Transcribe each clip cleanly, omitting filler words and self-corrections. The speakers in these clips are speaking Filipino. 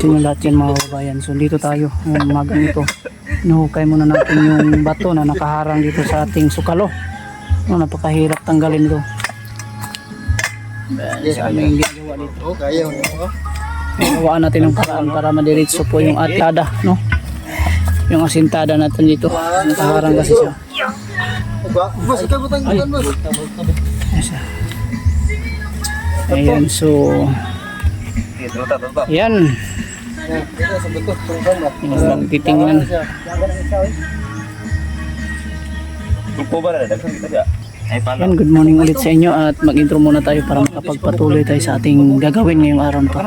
natin yung lahat yan mga kababayan. So dito tayo ngayong umagang ito. Inuhukay muna natin yung bato na nakaharang dito sa ating sukalo. No, napakahirap tanggalin ito. Sa aming ginagawa dito. Gawaan natin ng paraan para madiretso po yung atada, no? Yung asintada natin dito. Nakaharang kasi siya. Ayan, so ayan. Titingnan. Ayan, good morning ulit sa inyo at mag-intro muna tayo para makapagpatuloy tayo sa ating gagawin ngayong araw na to.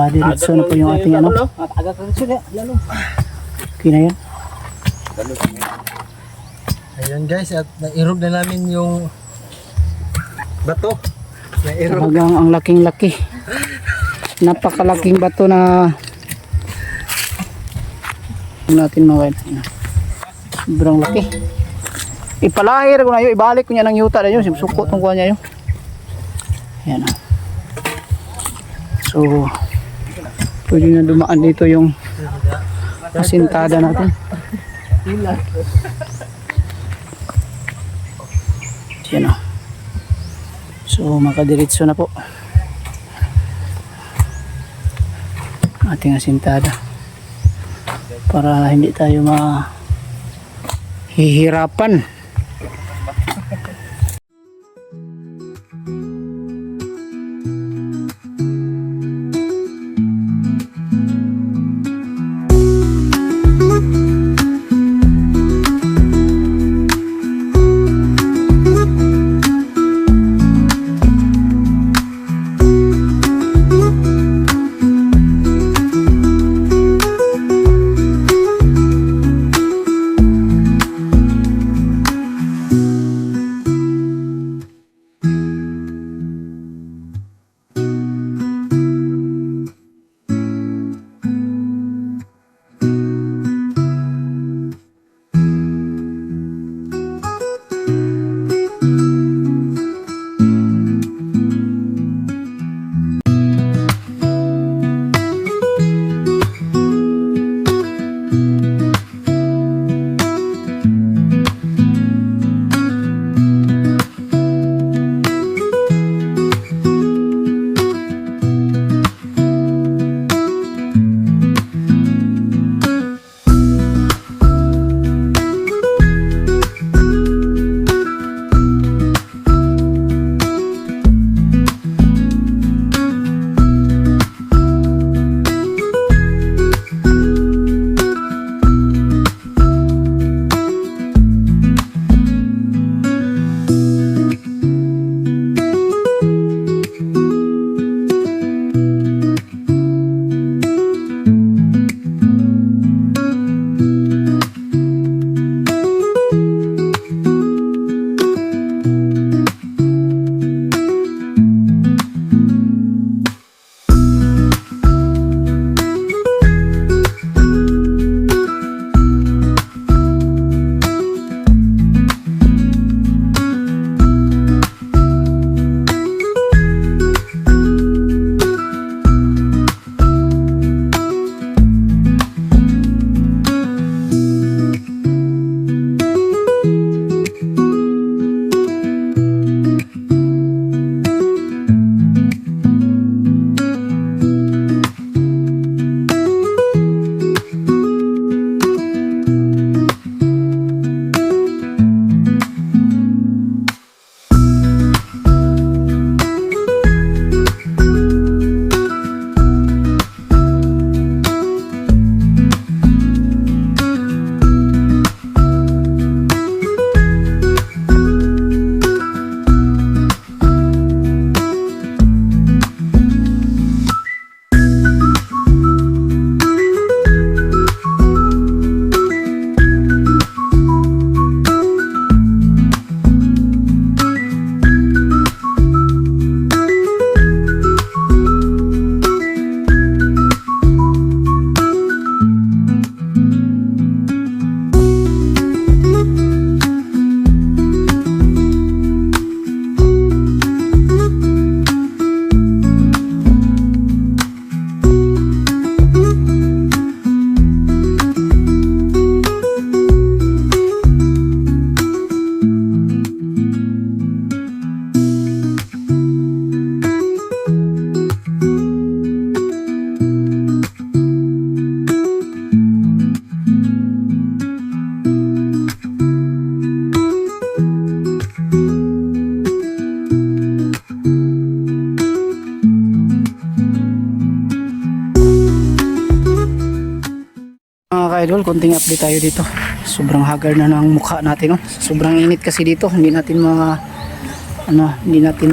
Diretso na po yung ating ano. Okay na yan. Ayan guys, at nairog na namin yung bato. Talagang ang laking-laki. Napakalaking bato na natin mga sobrang laki. Ipalahir ko na yun, ibalik ko niya ng yuta na yun, sukot ng kuha niya yun. Ayan o. So pwede na dumaan dito yung asintada natin. Ayan o. So makadiretso na po ating asintada para hindi tayo mahihirapan. idol, konting update tayo dito. Sobrang haggard na ng mukha natin, no? Sobrang init kasi dito, hindi natin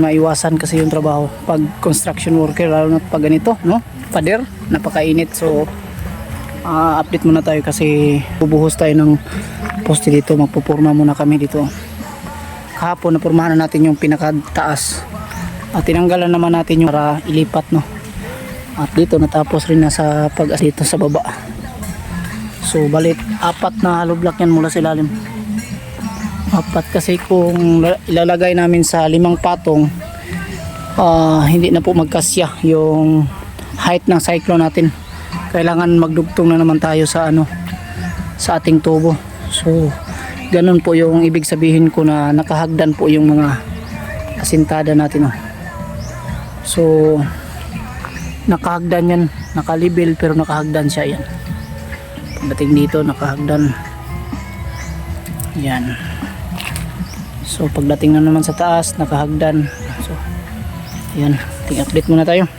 maiwasan kasi yung trabaho pag construction worker, lalo na pag ganito, no? Pader, napakainit. So update muna tayo kasi bubuhos tayo ng poste dito, magpupurma muna kami dito. Kahapon napurmahan na natin yung pinakataas at tinanggalan naman natin yung para ilipat, no? At dito natapos rin na sa dito sa baba. So balik 4 na hollow block yan mula sa ilalim. 4 kasi kung ilalagay namin sa 5 patong, hindi na po magkasya yung height ng cyclone natin. Kailangan magdugtong na naman tayo sa sa ating tubo. So ganun po yung ibig sabihin ko na nakahagdan po yung mga asintada natin, oh. So nakahagdan yan, nakalibel pero nakahagdan siya yan. Pagdating dito nakahagdan yan. So pagdating na naman sa taas nakahagdan. So yan, update muna tayo.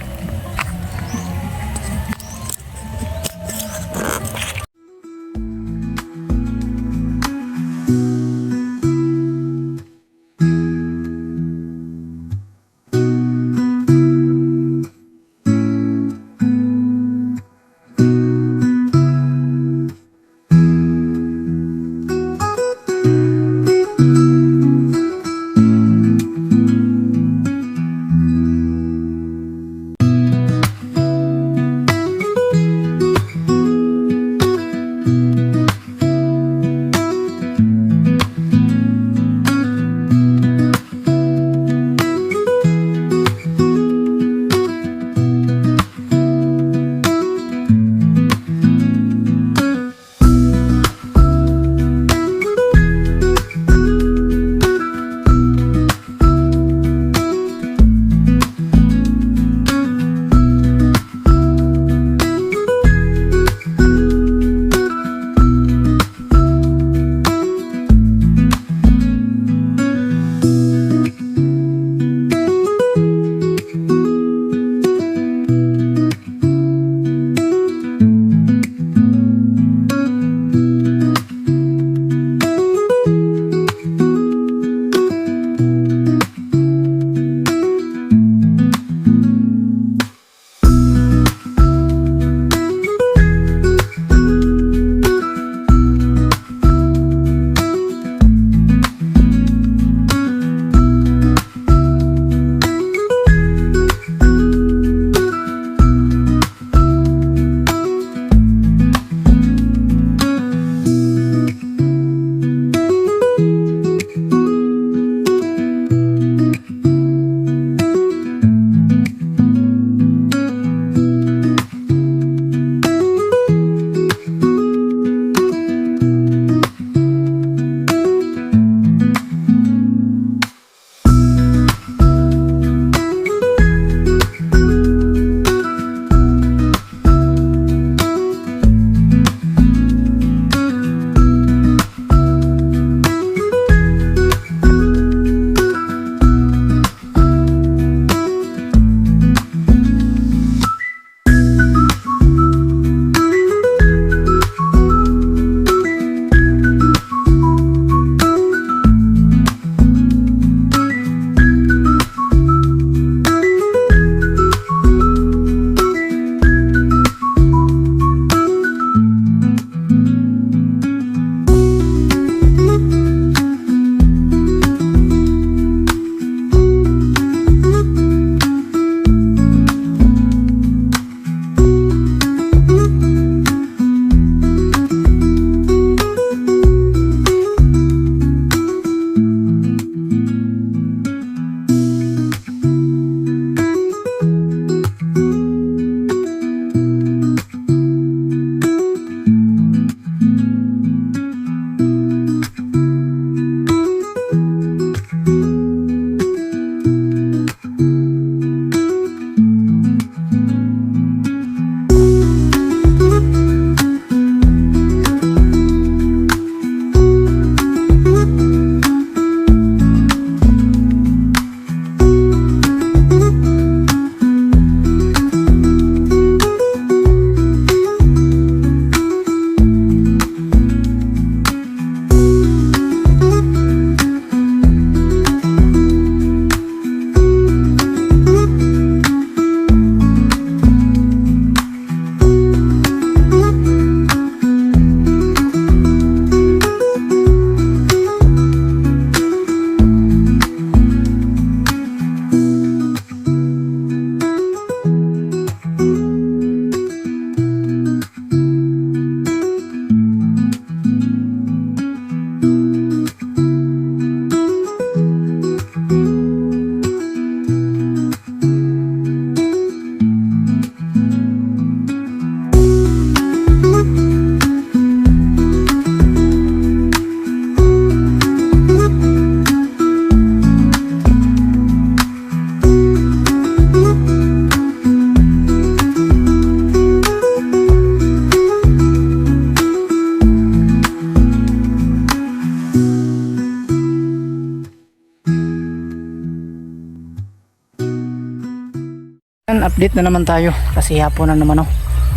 update na naman tayo kasi hapon na naman, oh.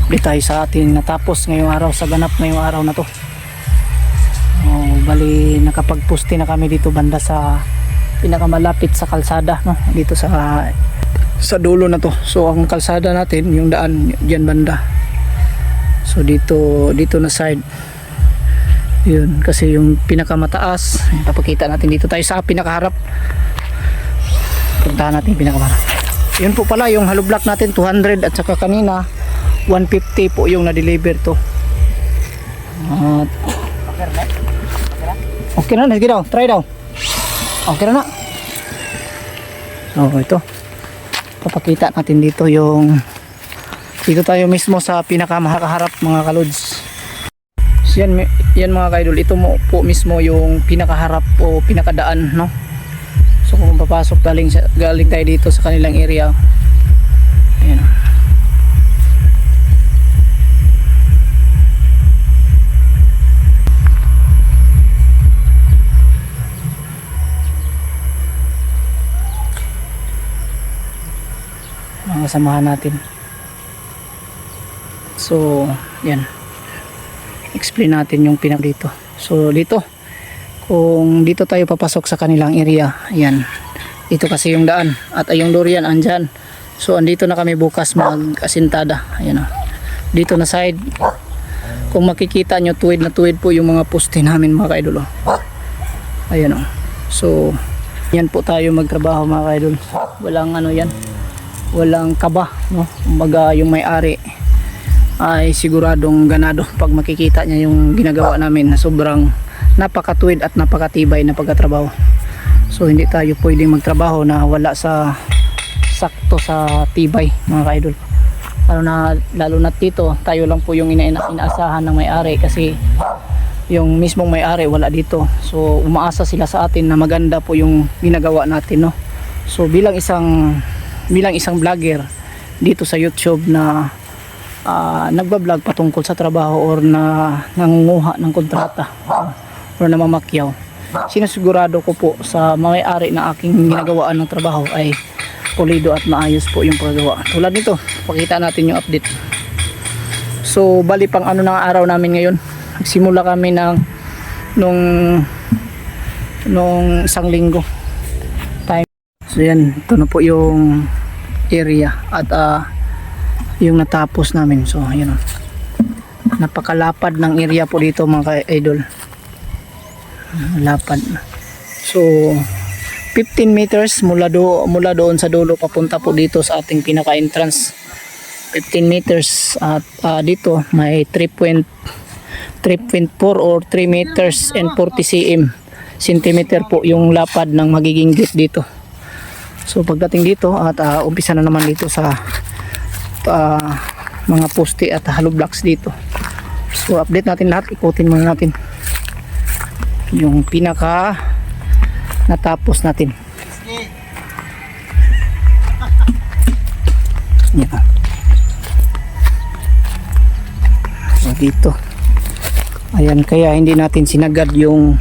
Update tayo sa ating natapos ngayong araw, sa ganap ngayong araw na to. Bali nakapagpuste na kami dito banda sa pinakamalapit sa kalsada, no? Dito sa dulo na to. So ang kalsada natin, yung daan diyan banda. So dito na side. Yun, kasi yung pinakamataas, papakita natin dito tayo sa pinakaharap. Puntahan natin yung pinakaharap. Yun po pala yung hollow block natin 200 at saka kanina 150 po yung na-deliver to. At okay na, sige daw, try daw. Okay na na. So ito, papakita natin dito yung, dito tayo mismo sa pinakamaharap mga kalods. So yan mga kaidol, ito mo po mismo yung pinakaharap o pinakadaan, no? So kung papasok galing tayo dito sa kanilang area. Ayan. Mga kasamahan natin. So yan, explain natin yung pinag dito. So dito, kung dito tayo papasok sa kanilang area, yan, dito kasi yung daan at yung durian andyan. So andito na kami bukas mag-asintada. Ayan, dito na side, kung makikita nyo, tuwid na tuwid po yung mga poste namin mga kaidol. Ayan, so yan po tayo magtrabaho mga kaidol. Walang ano yan, walang kaba, no? Kumbaga yung may-ari ay siguradong ganado pag makikita niya yung ginagawa namin na sobrang napakatuwid at napakatibay na pagkatrabaho. So hindi tayo pwedeng magtrabaho na wala sa sakto sa tibay mga kaidol. Lalo na dito, tayo lang po yung inaasahan ng may-ari kasi yung mismong may-ari wala dito. So umaasa sila sa atin na maganda po yung ginagawa natin, no? So bilang isang vlogger dito sa YouTube na nagbablog patungkol sa trabaho or na nangunguha ng kontrata or namamakyaw, sinasigurado ko po sa may-ari na aking ginagawaan ng trabaho ay pulido at maayos po yung paggawa. Tulad nito, pakita natin yung update. So bali pang ano ng araw namin ngayon, nagsimula kami nung isang linggo time. So yan, ito na po yung area at yung natapos namin. So ayan, napakalapad ng area po dito mga ka-idol, lapad. So 15 meters mula doon sa dulo papunta po dito sa ating pinaka entrance, 15 meters at dito may 3.4 or 3 meters and 40 centimeter po yung lapad ng magiging gate dito. So pagdating dito at umpisa na naman dito sa mga poste at hollow blocks dito. So update natin lahat, ikutin muna natin yung pinaka natapos natin. Yan. So dito, ayan, kaya hindi natin sinagad yung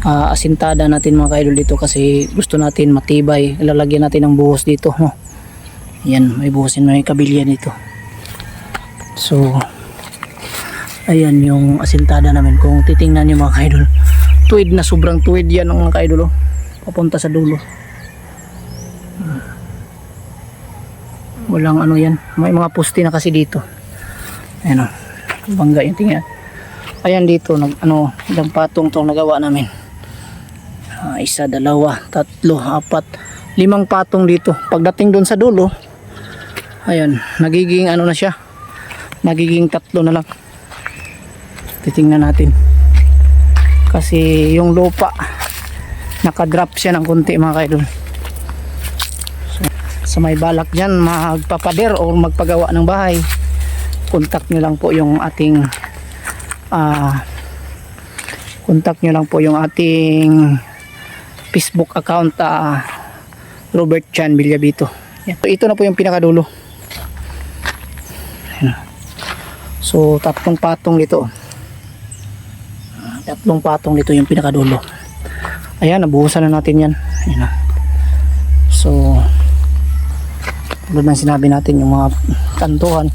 asintada natin mga kaidol dito kasi gusto natin matibay. Ilalagyan natin ng buhos dito, no? Yan, may buhosin, may kabilya dito. So ayan yung asintada namin. Kung titingnan niyo mga kaidol, tuwid na, sobrang tuwid yan ng mga kaidol, papunta sa dulo. Walang ano yan, may mga poste na kasi dito. Ayan, bangga yung tingnan. Ayan dito, ilang patong tong nagawa namin. Isa, dalawa, tatlo, apat, 5 patong dito. Pagdating doon sa dulo, ayan, nagiging ano na siya, nagiging 3 na lang. Titingnan natin kasi yung lupa nakadrop siya ng konti mga kaidol. So, sa may balak dyan magpapader o magpagawa ng bahay, contact nyo lang po yung ating Facebook account, Robert Chan Villabito. Ito na po yung pinakadulo. So 3 patong dito. 3 patong dito yung pinakadulo. Ayan, nabuhusan na natin yan. Ayan. So tulad ng sinabi natin, yung mga kantuhan,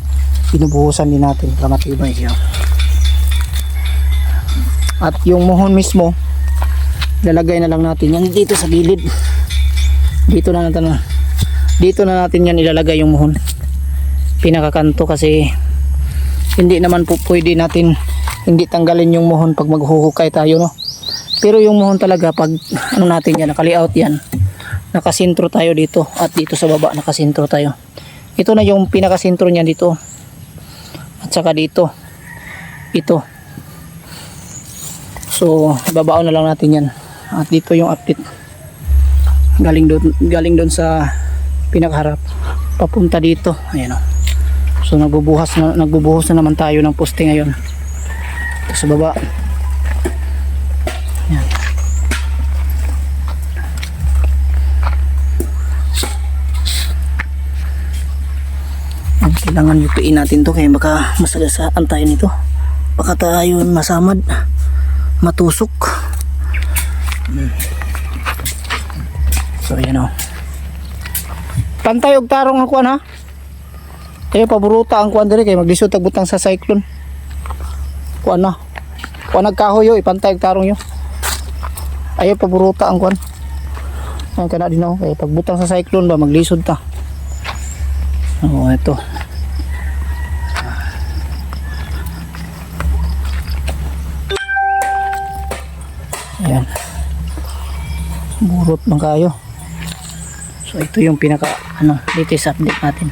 binubuhusan din natin para matibay siya. At yung muhon mismo, lalagay na lang natin yan dito sa gilid. Dito na natin yan ilalagay yung muhon, pinakakanto, kasi hindi naman po pwede natin hindi tanggalin yung muhon pag maghuhukay tayo, no. Pero yung muhon talaga, pag ano natin yan, naka-layout yan, nakasintro tayo dito, at dito sa baba nakasintro tayo. Ito na yung pinakasintro niya dito, at saka dito, ito. So babaon na lang natin yan, at dito yung update galing doon sa pinakaharap papunta dito. Ayan o. So nagbubuhos na naman tayo ng poste ngayon sa baba. Ayan. Kailangan yupiin natin to, kaya baka masagasaan tayo nito, baka tayo masamad, matusok. So ayan o, pantay og tarong ang kuan ha. Kaya paburuta ang kuan diri, kay maglisod tag butang sa cyclone. Kuan na. Kuan nagkahoy yo, ipantay og tarong yo. Ayo paburuta ang kuan. Ang kana din ako, kay pagbutang sa cyclone ba maglisod ta. Oh, ito. Ayan. Burot lang kayo. So ito yung pinaka latest update natin.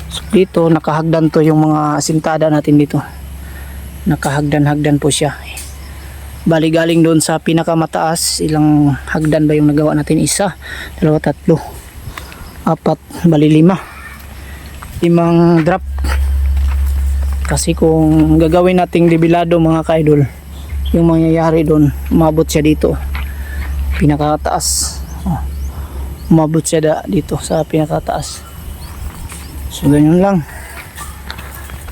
So dito nakahagdan to yung mga sintada natin dito. Nakahagdan po siya. Bali galing doon sa pinakamataas, ilang hagdan ba yung nagawa natin? 1, 2, 3, 4, bali 5 drop. Kasi kung gagawin nating debilado mga ka-idol, yung mangyayari doon, umabot siya dito pinakataas. Umabot siya dito sa pinakataas. So ganyan lang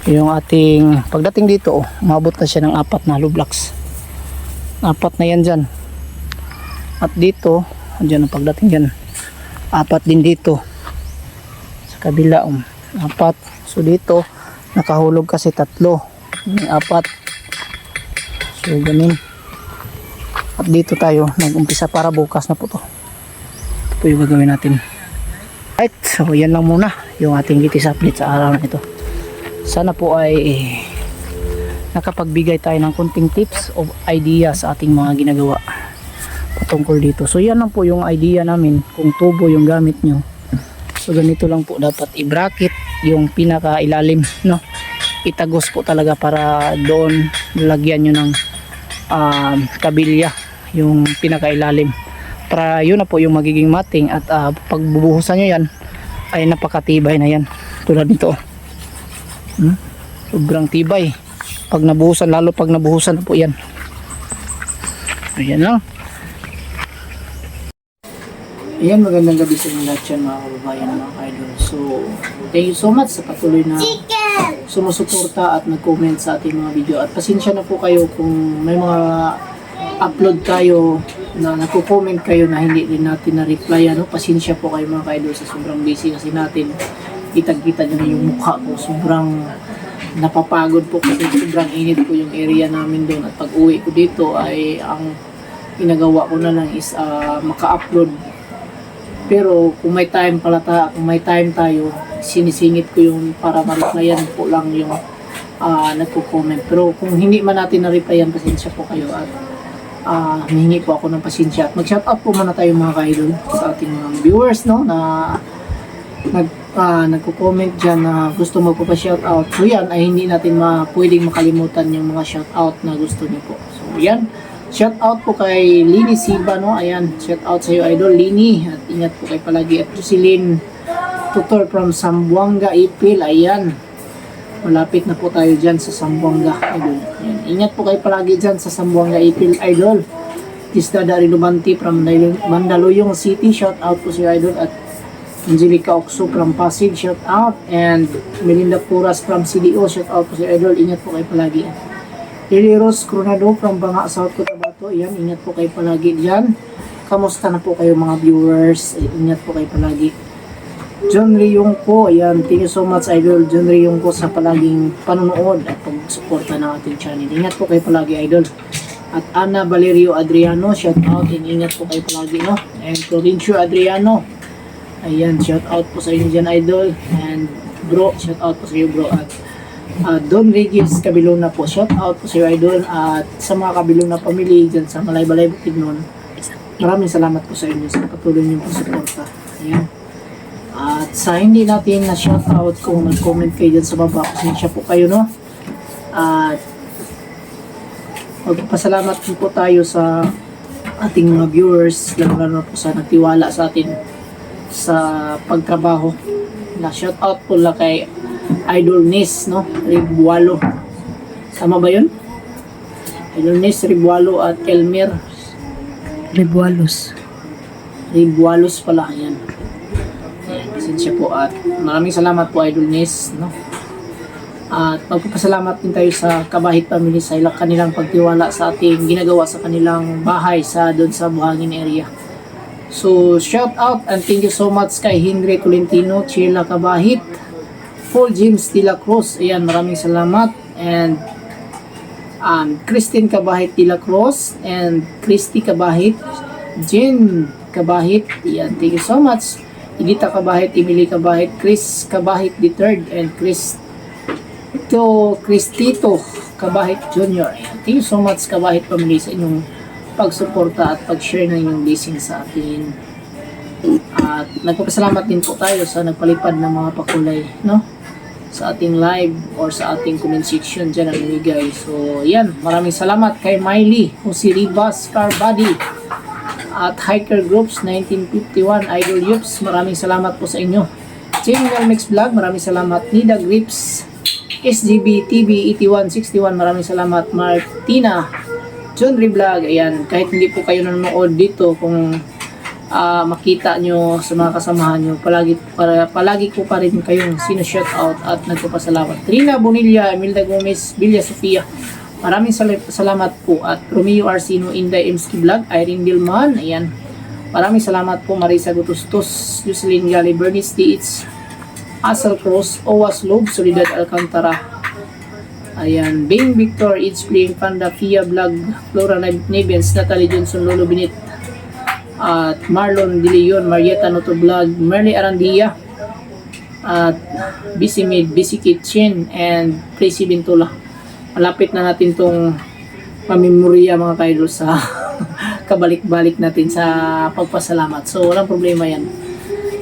yung ating pagdating dito. Umabot na siya ng 4 na hollow blocks. 4 na yan dyan, at dito dyan ang pagdating dyan 4 din dito sa kabila 4. So dito nakahulog kasi 3, 4. So ganun. At dito tayo nag-umpisa para bukas na po to. Ito po yung gagawin natin. Right, so yan lang muna yung ating latest update sa araw na ito. Sana po ay nakapagbigay tayo ng konting tips of idea sa ating mga ginagawa patungkol dito. So yan lang po yung idea namin, kung tubo yung gamit nyo. So ganito lang po, dapat i-bracket yung pinaka ilalim, no? Itagos po talaga para doon lagyan nyo ng kabilya yung pinaka ilalim, para yun na po yung magiging mating. At pagbubuhusan nyo yan ay napakatibay na yan, tulad nito. Sobrang tibay pag nabuhusan, lalo pag nabuhusan na po yan. Ayan lang. Ayan, magandang gabi sa inyo lahat yan mga kababayan, mga idol. So thank you so much sa patuloy na sumusuporta at nag-comment sa ating mga video. At pasensya na po kayo kung may mga upload tayo na nagko-comment kayo na hindi din natin na-reply. Pasensya po kayo mga ka-idol, sa sobrang busy kasi natin. Kitag-kita nyo na yung mukha ko. Sobrang napapagod po kasi sobrang init po yung area namin doon. At pag uwi ko dito ay ang ginagawa ko na lang is maka-upload. Pero kung may time tayo, sinisingit ko yung para ma-replyan po lang yung nagko-comment. Pero kung hindi man natin na-replyan, pasensya po kayo, at hihingi po ako ng pasensya. At mag-shoutout po muna tayo mga ka-idol sa ating mga viewers, no, na nagko-comment dyan na gusto magpapa-shoutout. So yan ay hindi natin pwedeng makalimutan yung mga shoutout na gusto niyo po. So yan, shoutout po kay Lini Siba, no? Ayan, shoutout sa iyo idol Lini, at ingat po kayo palagi. At Jocelyn Tutor from Zamboanga, Ipil. Ayan, malapit na po tayo dyan sa Zamboanga idol. Ayan, ingat po kayo palagi dyan sa Zamboanga, Ipil idol. Tisda Dari Lubanti from Mandaluyong City, shoutout po sa iyo idol. At Angelica Oxo from Pasig, shoutout. And Melinda Puras from CDO, shoutout po sa iyo idol. Ingat po kayo palagi. Lily Rose Coronado from Banga, South Cotabato. Ayan, ingat po kayo palagi dyan. Kamusta na po kayo mga viewers? Ingat po kayo palagi. John Ryungko, ayan, thank you so much Idol John Ryungko sa palaging panonood at pag-suporta ng ating channel. Ingat po kayo palagi Idol. At Ana Valerio Adriano, shout out and ingat po kayo palagi, no? And Florencio Adriano, ayan, shout out po sa inyo dyan Idol. And bro, shout out po sa iyo bro. At Don Regis Kabilona po, shout out po sa iyo Idol. At sa mga Kabilona family dyan sa Malay-Balay Bukidnon, maraming salamat po sa inyo sa patuloy niyong suporta. Ayan. At sa hindi natin na shoutout kung nag-comment kayo dyan sa baba, pasensya po kayo, no? At magpasalamat po tayo sa ating mga viewers, lalo po sa nagtiwala sa atin sa pagtrabaho. Na shoutout po lang kay Idol Nis, no? Ribualo. Tama ba yun? Idol Nis, Ribualo at Elmer Ribualos. Ribualos pala, yan. Ayan, pasensya po at maraming salamat po Idol Nis, no? At magpapasalamat din tayo sa Kabahit Family sa kanilang pagtiwala sa ating ginagawa sa kanilang bahay sa doon sa Buhangin area. So shout out and thank you so much kay Henry Tolentino, Sheila Kabahit, Paul James de la Cruz, ayan, maraming salamat. And Christine Kabahit de la Cruz and Christy Kabahit, Jen Kabahit, ayan, thank you so much. Edita Kabahit, Emily Kabahit, Chris Kabahit III, and Cristito Kabahit Jr. Thank you so much Kabahit Family sa inyong pagsuporta at pag-share ng inyong blessing sa atin. At nagpapasalamat din po tayo sa nagpalipad ng mga pakulay, no? Sa ating live or sa ating comment section dyan ang ibigay. So, yan. Maraming salamat kay Miley, Ribas Carbadi, at Hiker Groups 1951, Idol Yups, maraming salamat po sa inyo. Jingle Mix Vlog, maraming salamat. Nida Grips, SGB TV 8161, maraming salamat. Martina John Vlog, ayan, kahit hindi po kayo nanonood dito, kung makita nyo sa mga kasamahan nyo, palagi ko pa rin kayong sino-shout out at nagpapasalamat. Trina Bonilla, Imelda Gomez, Villa Sofia, maraming salamat po. At Romeo Arsino, Inday Emski Vlog, Irene Dilman, ayan, maraming salamat po. Marisa Gutustos, Jocelyn Gali, Bernice Dietz, Asal Cross, Owas Lob, Solidad Alcantara, ayan, Bing Victor, It's Playing Panda, Fia Vlog, Flora Nevens, Natalie Johnson, Lolo Binit, at Marlon De Leon, Marietta Noto Vlog, Merly Arandia, at Busy Maid, Busy Kitchen, and Tracy Bintula. Malapit na natin tong pamemorya mga kaidol sa kabalik-balik natin sa pagpasalamat. So walang problema yan.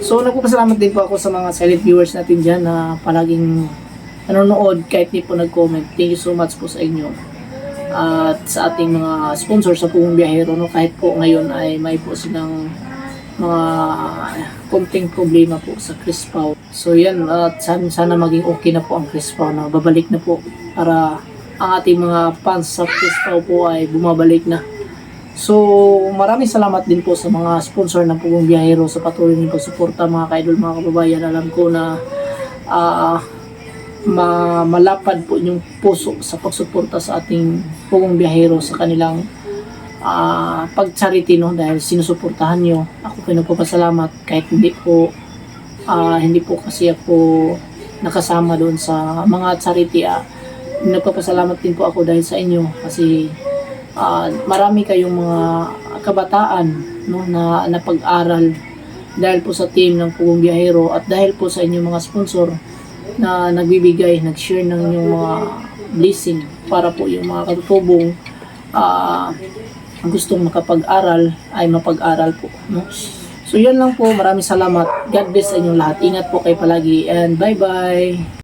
So nagpapasalamat din po ako sa mga silent viewers natin dyan na palaging nanonood kahit di po nag-comment. Thank you so much po sa inyo. At sa ating mga sponsor sa Pugong Biyahero, no, kahit po ngayon ay may po silang mga konting problema po sa Crispaw. So yan, at sana maging okay na po ang Crispaw, na babalik na po para ang ating mga fans sa Crispaw po ay bumabalik na. So maraming salamat din po sa mga sponsor ng Pugong Biyahero sa patuloy niyong pagsuporta mga kaidol, mga kababayan. Alam ko na malapad po yung puso sa pagsuporta sa ating Pugong Biyahero sa kanilang pag-charity, no, dahil sinusuportahan nyo. Ako po nagpapasalamat kahit hindi po kasi ako nakasama doon sa mga charity. Nagpapasalamat din po ako dahil sa inyo kasi marami kayong mga kabataan, no, na napag-aral dahil po sa team ng Pugong Biyahero at dahil po sa inyong mga sponsor na nagbibigay, nag-share ng inyong mga blessing para po yung mga katutubong gustong makapag-aral ay mapag-aral po, no? So yan lang po, maraming salamat. God bless sa inyong lahat. Ingat po kayo palagi and bye bye.